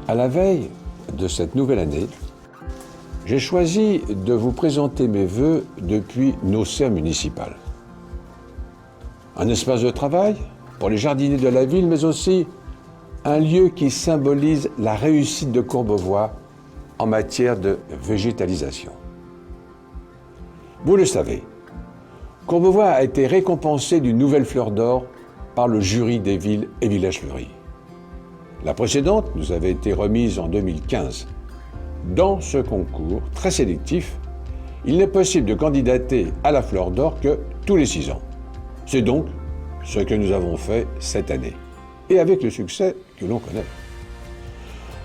À la veille de cette nouvelle année, j'ai choisi de vous présenter mes vœux depuis nos serres municipales. Un espace de travail pour les jardiniers de la ville, mais aussi un lieu qui symbolise la réussite de Courbevoie en matière de végétalisation. Vous le savez, Courbevoie a été récompensé d'une nouvelle fleur d'or par le jury des villes et villages fleuris. La précédente nous avait été remise en 2015. Dans ce concours très sélectif, il n'est possible de candidater à la fleur d'or que tous les 6 ans. C'est donc ce que nous avons fait cette année, et avec le succès que l'on connaît.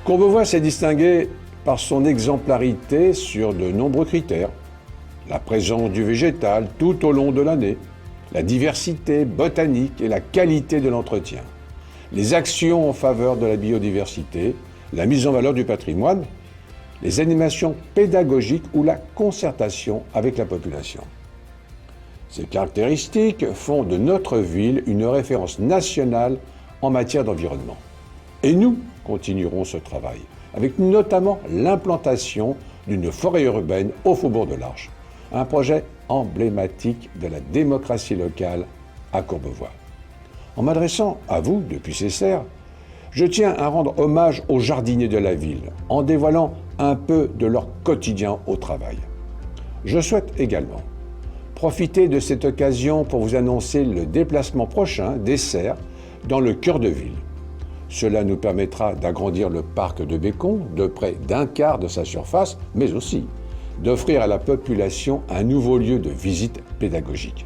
Courbevoie s'est distingué par son exemplarité sur de nombreux critères: la présence du végétal tout au long de l'année, la diversité botanique et la qualité de l'entretien, les actions en faveur de la biodiversité, la mise en valeur du patrimoine, les animations pédagogiques ou la concertation avec la population. Ces caractéristiques font de notre ville une référence nationale en matière d'environnement. Et nous continuerons ce travail, avec notamment l'implantation d'une forêt urbaine au Faubourg de l'Arche, un projet emblématique de la démocratie locale à Courbevoie. En m'adressant à vous depuis ces serres, je tiens à rendre hommage aux jardiniers de la ville, en dévoilant un peu de leur quotidien au travail. Je souhaite également profiter de cette occasion pour vous annoncer le déplacement prochain des serres dans le cœur de ville. Cela nous permettra d'agrandir le parc de Bécon de près d'un quart de sa surface, mais aussi d'offrir à la population un nouveau lieu de visite pédagogique.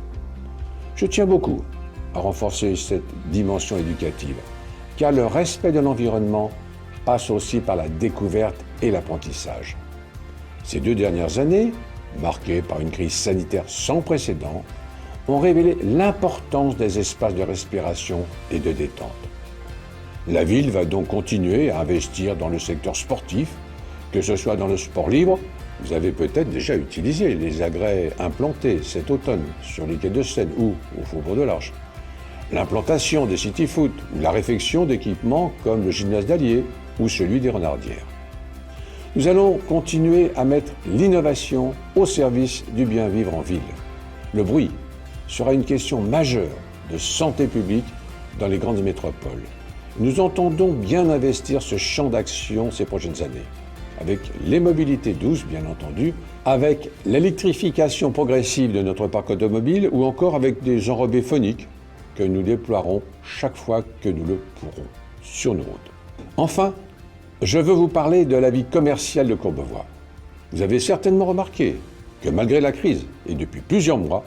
Je tiens beaucoup à renforcer cette dimension éducative, car le respect de l'environnement passe aussi par la découverte et l'apprentissage. Ces 2 dernières années, marquées par une crise sanitaire sans précédent, ont révélé l'importance des espaces de respiration et de détente. La ville va donc continuer à investir dans le secteur sportif, que ce soit dans le sport libre. Vous avez peut-être déjà utilisé les agrès implantés cet automne sur les quais de Seine ou au Faubourg de l'Arche, l'implantation des city-foot ou la réfection d'équipements comme le gymnase d'Allier ou celui des Renardières. Nous allons continuer à mettre l'innovation au service du bien-vivre en ville. Le bruit sera une question majeure de santé publique dans les grandes métropoles. Nous entendons bien investir ce champ d'action ces prochaines années, avec les mobilités douces, bien entendu, avec l'électrification progressive de notre parc automobile ou encore avec des enrobés phoniques que nous déploierons chaque fois que nous le pourrons sur nos routes. Enfin, je veux vous parler de la vie commerciale de Courbevoie. Vous avez certainement remarqué que malgré la crise, et depuis plusieurs mois,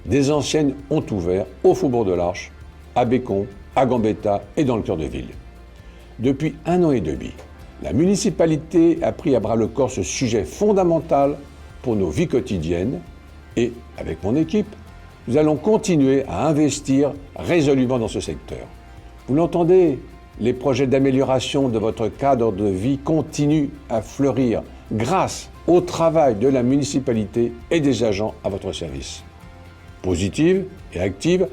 des enseignes ont ouvert au Faubourg de l'Arche, à Bécon, à Gambetta et dans le cœur de ville. Depuis 1 an et demi, la municipalité a pris à bras-le-corps ce sujet fondamental pour nos vies quotidiennes et, avec mon équipe, nous allons continuer à investir résolument dans ce secteur. Vous l'entendez, les projets d'amélioration de votre cadre de vie continuent à fleurir grâce au travail de la municipalité et des agents à votre service. Positive et active,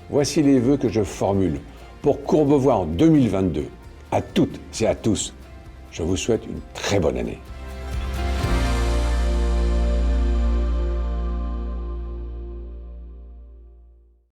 voici les vœux que je formule pour Courbevoie en 2022. À toutes et à tous, je vous souhaite une très bonne année.